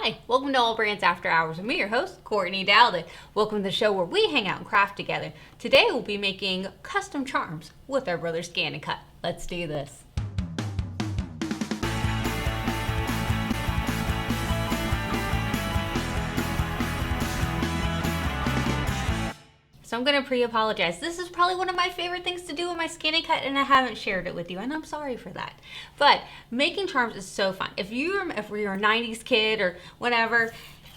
Hi, welcome to AllBrands After Hours with me, your host, Courtney Douthat. Welcome to the show where we hang out and craft together. Today we'll be making custom charms with our Brother ScanNCut. Let's do this. So I'm going to pre-apologize. This is probably one of my favorite things to do with my ScanNCut, and I haven't shared it with you, and I'm sorry for that. But making charms is so fun. If you're a 90s kid or whatever,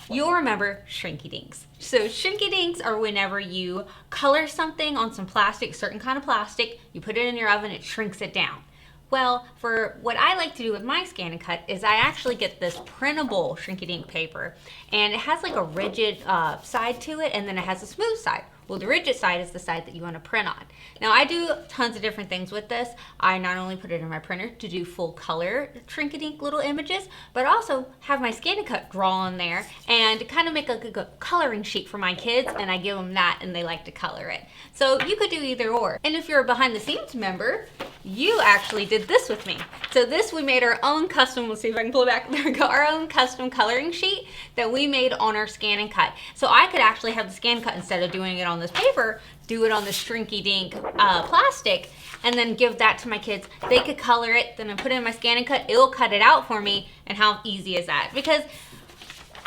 you'll remember Shrinky Dinks. So Shrinky Dinks are whenever you color something on some plastic, certain kind of plastic, you put it in your oven, it shrinks it down. Well, for what I like to do with my ScanNCut is I actually get this printable Shrinky Dink paper, and it has like a rigid side to it, and then it has a smooth side. Well, the rigid side is the side that you want to print on. Now, I do tons of different things with this. I not only put it in my printer to do full color Shrinky Dink little images, but also have my ScanNCut draw on there and kind of make a coloring sheet for my kids, and I give them that and they like to color it. So you could do either or. And if you're a behind the scenes member, you actually did this with me. So this, we made our own custom, let's see if I can pull it back, our own custom coloring sheet that we made on our ScanNCut. So I could actually have the ScanNCut, instead of doing it on this paper, do it on the Shrinky Dink plastic, and then give that to my kids. They could color it, then I put it in my ScanNCut, it'll cut it out for me, and how easy is that? Because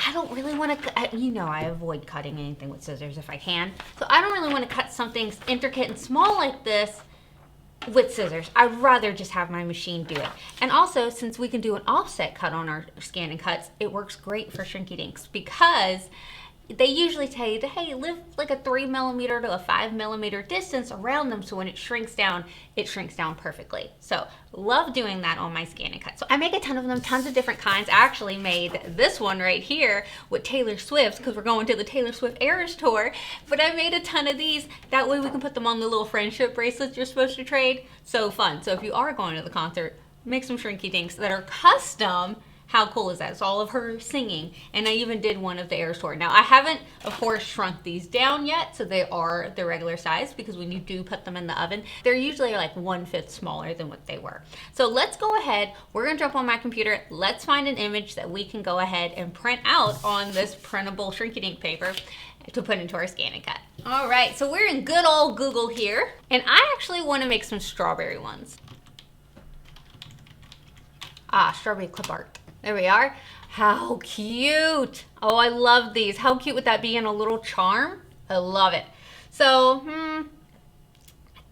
I don't really want to, you know, I avoid cutting anything with scissors if I can, so I don't really want to cut something intricate and small like this with scissors. I'd rather just have my machine do it. And also, since we can do an offset cut on our ScanNCuts, it works great for Shrinky Dinks because they usually tell you to, hey, live like a 3mm to a 5mm distance around them, so when it shrinks down perfectly. So love doing that on my ScanNCut. So I make a ton of them, tons of different kinds. I actually made this one right here with Taylor Swift, because we're going to the Taylor Swift Eras tour, but I made a ton of these. That way we can put them on the little friendship bracelets you're supposed to trade. So fun. So if you are going to the concert, make some Shrinky Dinks that are custom. How cool is that? It's all of her singing. And I even did one of the Eras tour. Now, I haven't, of course, shrunk these down yet, so they are the regular size, because when you do put them in the oven, they're usually like 1/5 smaller than what they were. So let's go ahead. We're going to jump on my computer. Let's find an image that we can go ahead and print out on this printable Shrinky Dink paper to put into our ScanNCut. All right, so we're in good old Google here, and I actually want to make some strawberry ones. Strawberry clip art. There we are. How cute. Oh, I love these. How cute would that be in a little charm? I love it. So, I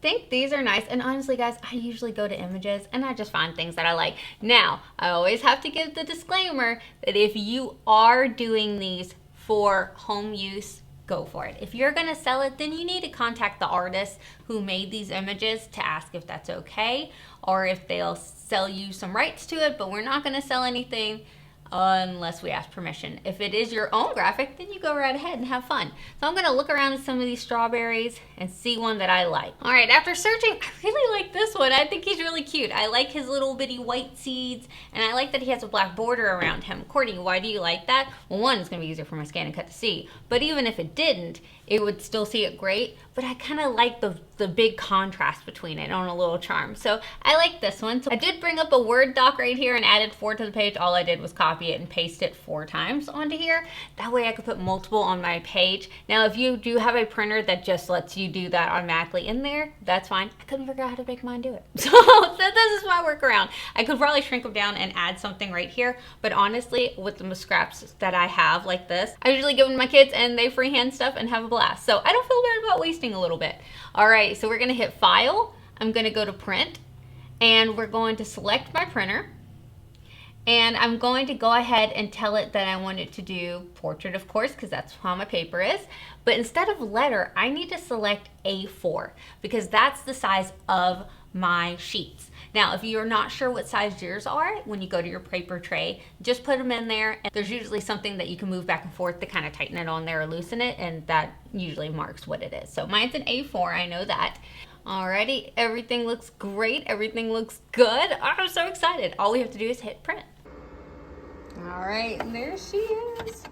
think these are nice. And honestly, guys, I usually go to images and I just find things that I like. Now, I always have to give the disclaimer that if you are doing these for home use, go for it. If you're gonna sell it, then you need to contact the artist who made these images to ask if that's okay, or if they'll sell you some rights to it, but we're not gonna sell anything unless we ask permission. If it is your own graphic, then you go right ahead and have fun. So I'm gonna look around at some of these strawberries and see one that I like. All right, after searching, I really like this one. I think he's really cute. I like his little bitty white seeds, and I like that he has a black border around him. Courtney, why do you like that? Well, one, it's gonna be easier for my ScanNCut to see, but even if it didn't, it would still see it great, but I kind of like the big contrast between it on a little charm. So I like this one. So I did bring up a Word doc right here and added 4 to the page. All I did was copy it and paste it 4 times onto here. That way I could put multiple on my page. Now, if you do have a printer that just lets you do that automatically in there, that's fine. I couldn't figure out how to make mine do it. So this is my workaround. I could probably shrink them down and add something right here, but honestly, with the scraps that I have like this, I usually give them to my kids and they freehand stuff and have a blast. So I don't feel bad about wasting a little bit. All right, so we're gonna hit File. I'm gonna go to Print, and we're going to select my printer. And I'm going to go ahead and tell it that I want it to do portrait, of course, because that's how my paper is. But instead of letter, I need to select A4 because that's the size of my sheets. Now, if you're not sure what size yours are, when you go to your paper tray, just put them in there. And there's usually something that you can move back and forth to kind of tighten it on there or loosen it, and that usually marks what it is. So mine's an A4, I know that. Alrighty, everything looks great. Everything looks good. I'm so excited. All we have to do is hit print. All right, and there she is.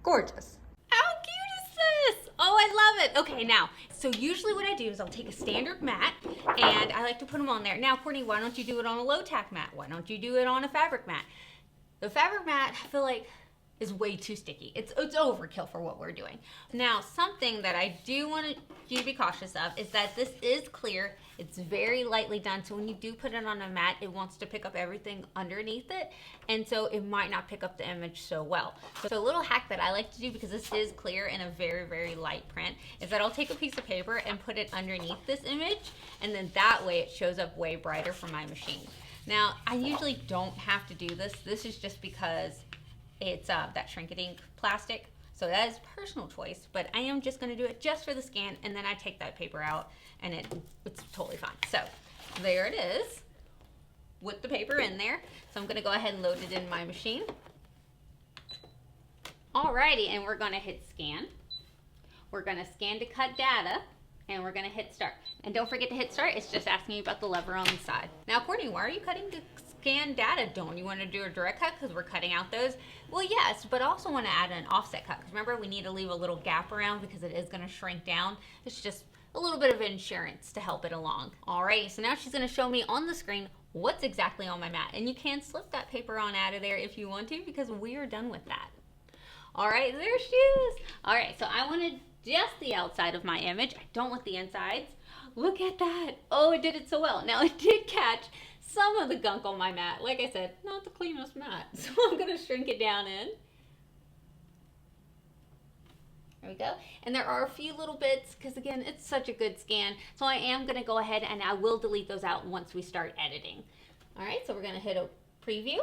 Gorgeous. How cute is this? Oh, I love it. Okay, now, so usually what I do is I'll take a standard mat and I like to put them on there. Now, Courtney, why don't you do it on a low tack mat? Why don't you do it on a fabric mat? The fabric mat, I feel like, is way too sticky. It's overkill for what we're doing. Now, something that I do want you to be cautious of is that this is clear. It's very lightly done, so when you do put it on a mat, it wants to pick up everything underneath it, and so it might not pick up the image so well. So a little hack that I like to do, because this is clear in a very, very light print, is that I'll take a piece of paper and put it underneath this image, and then that way it shows up way brighter for my machine. Now, I usually don't have to do this. This is just because it's that shrink ink plastic. So that is personal choice, but I am just gonna do it just for the scan, and then I take that paper out and it's totally fine. So there it is with the paper in there. So I'm gonna go ahead and load it in my machine. Alrighty, and we're gonna hit scan. We're gonna scan to cut data, and we're gonna hit start. And don't forget to hit start, it's just asking you about the lever on the side. Now, Courtney, why are you cutting to scan data? Don't you wanna do a direct cut because we're cutting out those? Well, yes, but I also wanna add an offset cut, because remember, we need to leave a little gap around because it is gonna shrink down. It's just a little bit of insurance to help it along. Alright, so now she's gonna show me on the screen what's exactly on my mat. And you can slip that paper on out of there if you want to, because we are done with that. Alright, there she is. Alright, so I wanted just the outside of my image. I don't want the insides. Look at that. Oh, it did it so well. Now, it did catch some of the gunk on my mat. Like I said, not the cleanest mat. So I'm going to shrink it down in. There we go. And there are a few little bits, because again, it's such a good scan. So I am going to go ahead and I will delete those out once we start editing. Alright, so we're going to hit a preview.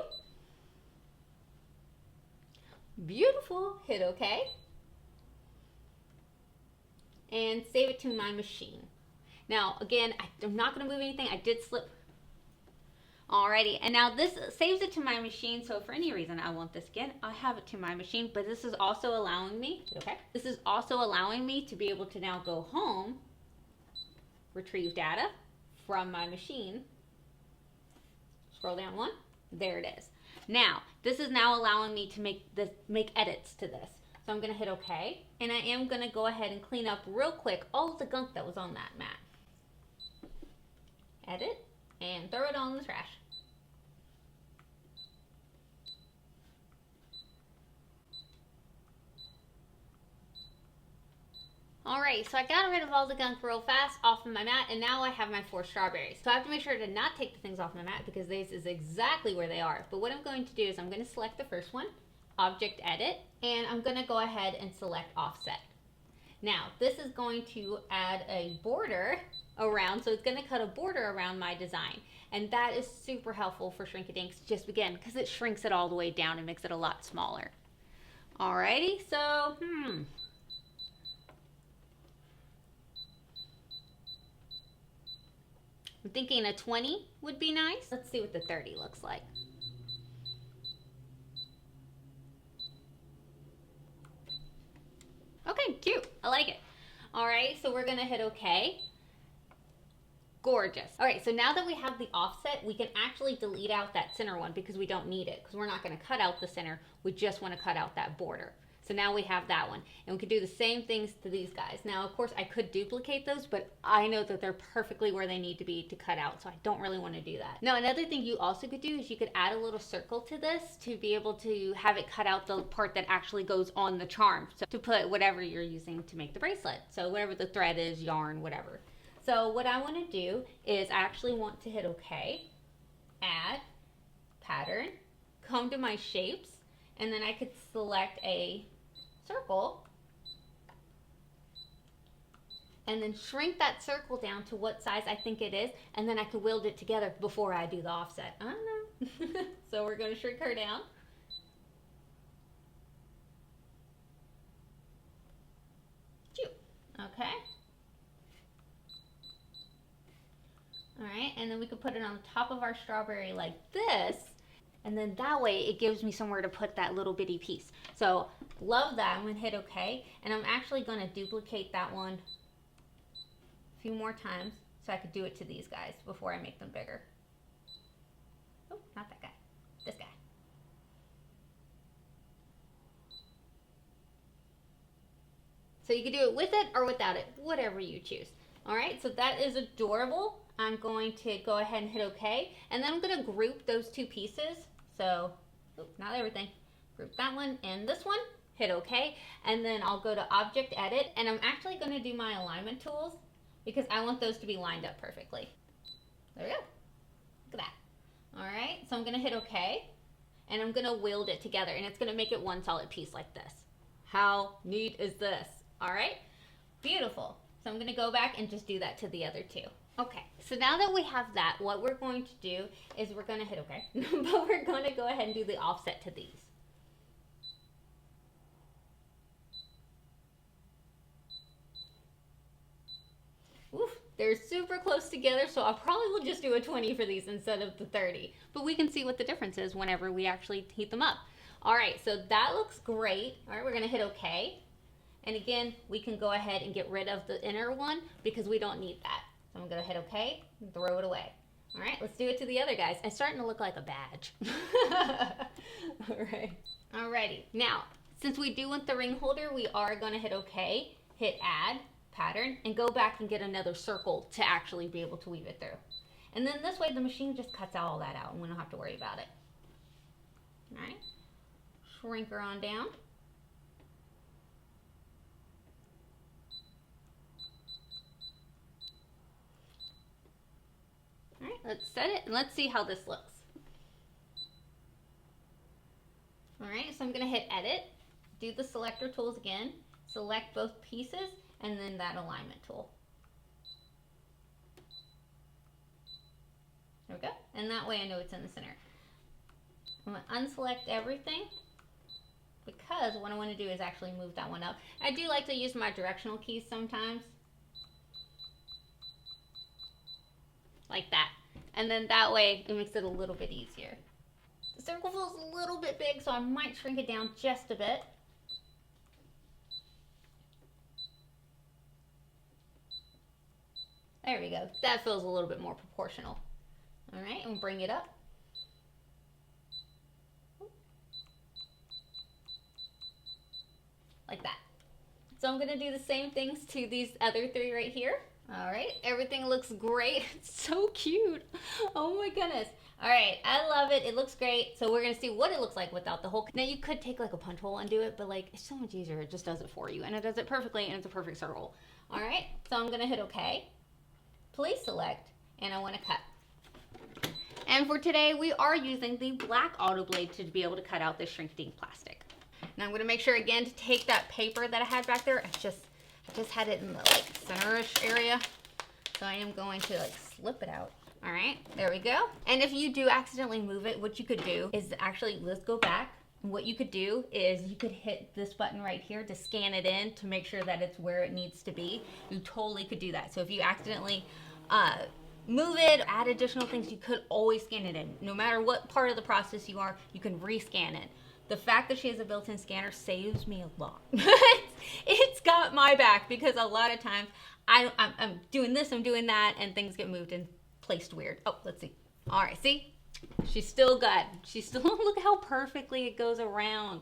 Beautiful. Hit OK. And save it to my machine. Now, again, I'm not going to move anything. I did slip. Alrighty, and now this saves it to my machine, so if for any reason I want this again, I have it to my machine, but this is also allowing me, okay? This is also allowing me to be able to now go home, retrieve data from my machine, scroll down one, there it is. Now, this is now allowing me to make edits to this. So I'm gonna hit OK, and I am gonna go ahead and clean up real quick all of the gunk that was on that mat. Edit, and throw it on the trash. Alright, so I got rid of all the gunk real fast off of my mat, and now I have my 4 strawberries. So I have to make sure to not take the things off my mat, because this is exactly where they are. But what I'm going to do is I'm going to select the first one, Object Edit, and I'm going to go ahead and select Offset. Now, this is going to add a border around, so it's going to cut a border around my design. And that is super helpful for Shrink It Inks, just again, because it shrinks it all the way down and makes it a lot smaller. Alrighty, so, I'm thinking a 20 would be nice. Let's see what the 30 looks like. Okay, cute. I like it. All right, so we're gonna hit OK. Gorgeous. All right, so now that we have the offset, we can actually delete out that center one because we don't need it, because we're not gonna cut out the center. We just wanna cut out that border. So now we have that one, and we could do the same things to these guys. Now, of course, I could duplicate those, but I know that they're perfectly where they need to be to cut out, so I don't really want to do that. Now, another thing you also could do is you could add a little circle to this to be able to have it cut out the part that actually goes on the charm, so to put whatever you're using to make the bracelet. So whatever the thread is, yarn, whatever. So what I want to do is I actually want to hit OK, add, pattern, come to my shapes, and then I could select a circle and then shrink that circle down to what size I think it is, and then I could weld it together before I do the offset. I don't know. So we're going to shrink her down. Okay. All right, and then we could put it on the top of our strawberry like this. And then that way it gives me somewhere to put that little bitty piece. So love that. I'm gonna hit OK, and I'm actually gonna duplicate that one a few more times so I could do it to these guys before I make them bigger. Oh, not that guy, this guy. So you can do it with it or without it, whatever you choose. All right, so that is adorable. I'm going to go ahead and hit OK, and then I'm going to group those two pieces. So not everything. Group that one and this one. Hit OK. And then I'll go to Object Edit. And I'm actually going to do my alignment tools because I want those to be lined up perfectly. There we go. Look at that. All right. So I'm going to hit OK. And I'm going to weld it together. And it's going to make it one solid piece like this. How neat is this? All right. Beautiful. So I'm going to go back and just do that to the other two. Okay, so now that we have that, what we're going to do is we're going to hit OK, but we're going to go ahead and do the offset to these. Oof, they're super close together, so I probably will just do a 20 for these instead of the 30. But we can see what the difference is whenever we actually heat them up. All right, so that looks great. All right, we're going to hit OK. And again, we can go ahead and get rid of the inner one because we don't need that. So I'm going to hit OK and throw it away. All right, let's do it to the other guys. It's starting to look like a badge. All right. Alrighty. Now, since we do want the ring holder, we are going to hit OK, hit Add, Pattern, and go back and get another circle to actually be able to weave it through. And then this way, the machine just cuts all that out and we don't have to worry about it. All right. Shrink her on down. All right, let's set it and let's see how this looks. All right, so I'm going to hit Edit, do the selector tools again, select both pieces, and then that alignment tool. There we go. And that way I know it's in the center. I'm going to unselect everything because what I want to do is actually move that one up. I do like to use my directional keys sometimes. Like that. And then that way it makes it a little bit easier. The circle feels a little bit big, so I might shrink it down just a bit. There we go. That feels a little bit more proportional. All right, and bring it up. Like that. So I'm going to do the same things to these other three right here. All right, everything looks great. It's so cute. Oh my goodness. All right, I love it. It looks great. So we're gonna see what it looks like without the hole. Now you could take like a punch hole and do it, but like it's so much easier. It just does it for you, and it does it perfectly, and it's a perfect circle. All right, so I'm gonna hit OK. Please select, and I want to cut. And for today, we are using the black auto blade to be able to cut out this shrink-dink plastic. Now I'm gonna make sure again to take that paper that I had back there. I just had it in the like center-ish area. So I am going to like slip it out. All right, there we go. And if you do accidentally move it, what you could do is actually, let's go back. What you could do is you could hit this button right here to scan it in to make sure that it's where it needs to be. You totally could do that. So if you accidentally move it, add additional things, you could always scan it in. No matter what part of the process you are, you can rescan it. The fact that she has a built-in scanner saves me a lot. It's got my back because a lot of times I'm doing this, I'm doing that, and things get moved and placed weird. Oh, let's see. All right, see? She's still good. She's still, look how perfectly it goes around.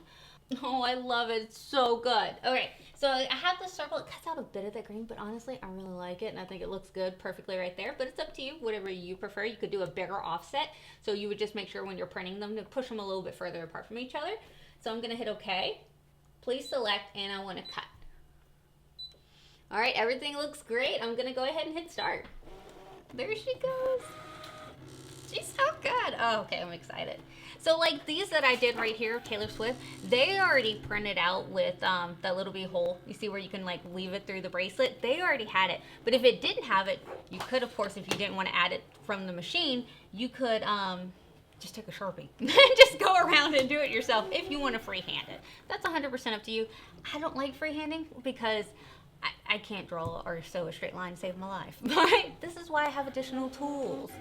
Oh, I love it. It's so good. Okay, so I have this circle. It cuts out a bit of that green, but honestly, I really like it, and I think it looks good perfectly right there. But it's up to you, whatever you prefer. You could do a bigger offset, so you would just make sure when you're printing them to push them a little bit further apart from each other. So I'm going to hit OK. Please select, and I want to cut. All right, everything looks great. I'm going to go ahead and hit start. There she goes. She's so good. Oh, okay, I'm excited. So like these that I did right here, Taylor Swift, they already printed out with that little bitty hole. You see where you can like weave it through the bracelet? They already had it. But if it didn't have it, you could, of course, if you didn't want to add it from the machine, you could just take a Sharpie and just go around and do it yourself if you want to freehand it. That's 100% up to you. I don't like freehanding because I can't draw or sew a straight line to save my life. But this is why I have additional tools.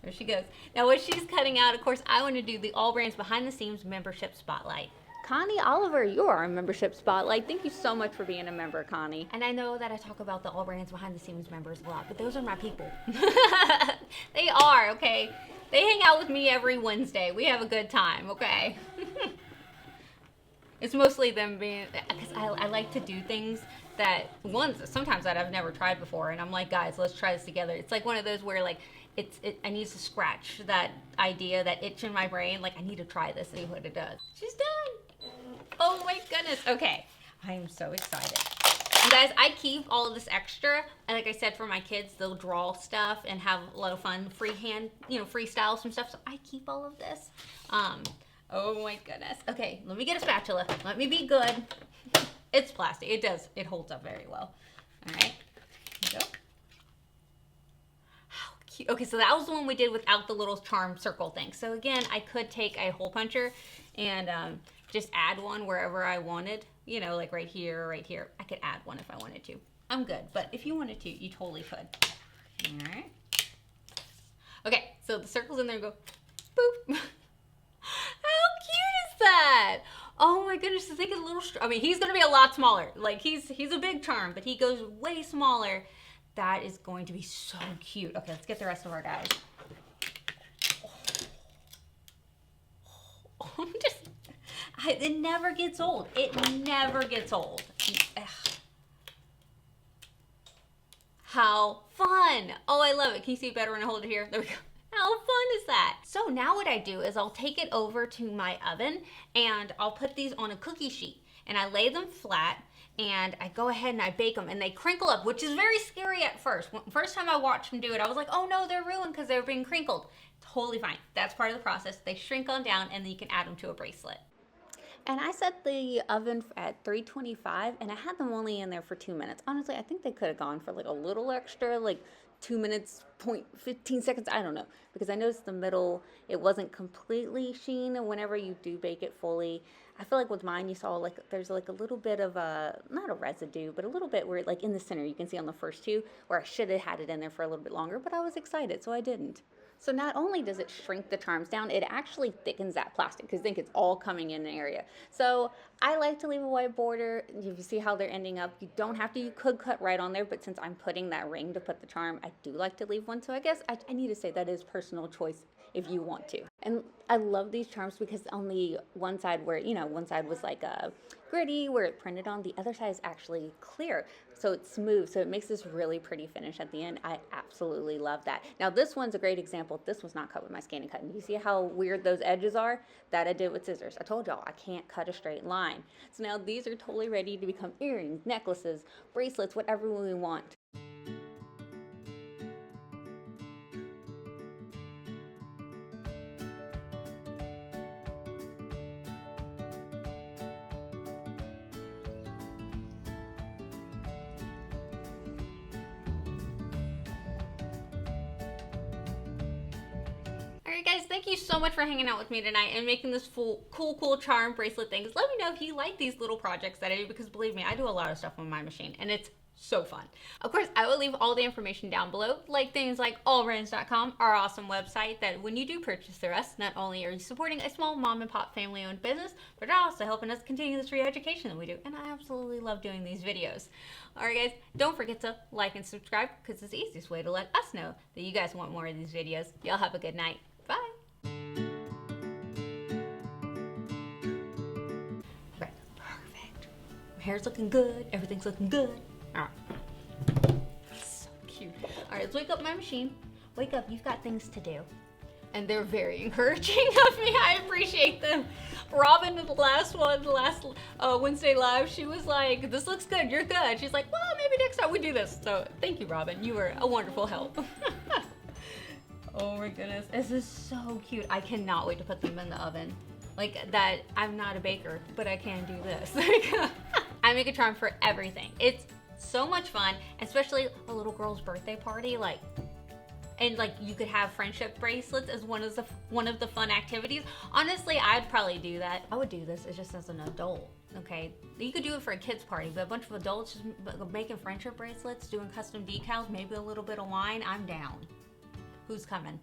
There she goes. Now what she's cutting out, of course, I want to do the AllBrands Behind the Scenes Membership Spotlight. Connie Oliver, you are a membership spotlight. Thank you so much for being a member, Connie. And I know that I talk about the AllBrands Behind the Scenes members a lot, but those are my people. They are, okay? They hang out with me every Wednesday. We have a good time, okay? It's mostly them being, because I like to do things sometimes that I've never tried before, and I'm like, guys, let's try this together. It's like one of those where like, I need to scratch that idea, that itch in my brain. Like, I need to try this, see what it does. She's done. Oh my goodness. Okay, I am so excited. You guys, I keep all of this extra, and like I said, for my kids, they'll draw stuff and have a lot of fun, freehand, freestyle some stuff. So I keep all of this. Oh my goodness. Okay, let me get a spatula. Let me be good. It's plastic. It holds up very well. All right, here we go. How cute. Okay, so that was the one we did without the little charm circle thing. So again, I could take a hole puncher and just add one wherever I wanted. Like right here, or right here. I could add one if I wanted to. I'm good, but if you wanted to, you totally could. All right. Okay, so the circle's in there and go, boop. How cute is that? Oh my goodness, think of the little, I mean, he's gonna be a lot smaller. Like, he's a big charm, but he goes way smaller. That is going to be so cute. Okay, let's get the rest of our guys. Oh, it never gets old. It never gets old. Ugh. How fun. Oh, I love it. Can you see it better when I hold it here? There we go. How fun is that? So now what I do is I'll take it over to my oven and I'll put these on a cookie sheet and I lay them flat and I go ahead and I bake them and they crinkle up, which is very scary at first. First time I watched them do it, I was like, oh no, they're ruined because they're being crinkled. Totally fine. That's part of the process. They shrink on down and then you can add them to a bracelet. And I set the oven at 325 and I had them only in there for 2 minutes. Honestly, I think they could have gone for like a little extra, like 2 minutes, 15 seconds, I don't know. Because I noticed the middle, it wasn't completely sheen. And whenever you do bake it fully, I feel like with mine, you saw like, there's like a little bit of a, not a residue, but a little bit where like in the center, you can see on the first two, where I should have had it in there for a little bit longer, but I was excited, so I didn't. So not only does it shrink the charms down, it actually thickens that plastic because I think it's all coming in an area. So I like to leave a white border. You see how they're ending up. You don't have to, you could cut right on there, but since I'm putting that ring to put the charm, I do like to leave one. So I guess I need to say that is personal choice if you want to. And I love these charms because on the one side where, one side was like a gritty where it printed on, the other side is actually clear. So it's smooth. So it makes this really pretty finish at the end. I absolutely love that. Now this one's a great example. This was not cut with my ScanNCut. And you see how weird those edges are? That I did with scissors. I told y'all I can't cut a straight line. So now these are totally ready to become earrings, necklaces, bracelets, whatever we want. Alright guys, thank you so much for hanging out with me tonight and making this cool charm bracelet things. Let me know if you like these little projects that I do because believe me, I do a lot of stuff on my machine and it's so fun. Of course, I will leave all the information down below, like things like AllBrands.com, our awesome website that when you do purchase through us, not only are you supporting a small mom and pop family owned business, but you're also helping us continue this free education that we do. And I absolutely love doing these videos. Alright guys, don't forget to like and subscribe because it's the easiest way to let us know that you guys want more of these videos. Y'all have a good night. Bye. Okay, perfect. My hair's looking good. Everything's looking good. All right. So cute. All right, let's wake up my machine. Wake up, you've got things to do. And they're very encouraging of me. I appreciate them. Robin, the last Wednesday live, she was like, this looks good, you're good. She's like, well, maybe next time we do this. So thank you, Robin. You were a wonderful help. Oh my goodness, this is so cute. I cannot wait to put them in the oven. Like that, I'm not a baker, but I can do this. I make a charm for everything. It's so much fun, especially a little girl's birthday party. And you could have friendship bracelets as one of the fun activities. Honestly, I'd probably do that. I would do this just as an adult. Okay, you could do it for a kid's party, but a bunch of adults just making friendship bracelets, doing custom decals, maybe a little bit of wine. I'm down. Who's coming?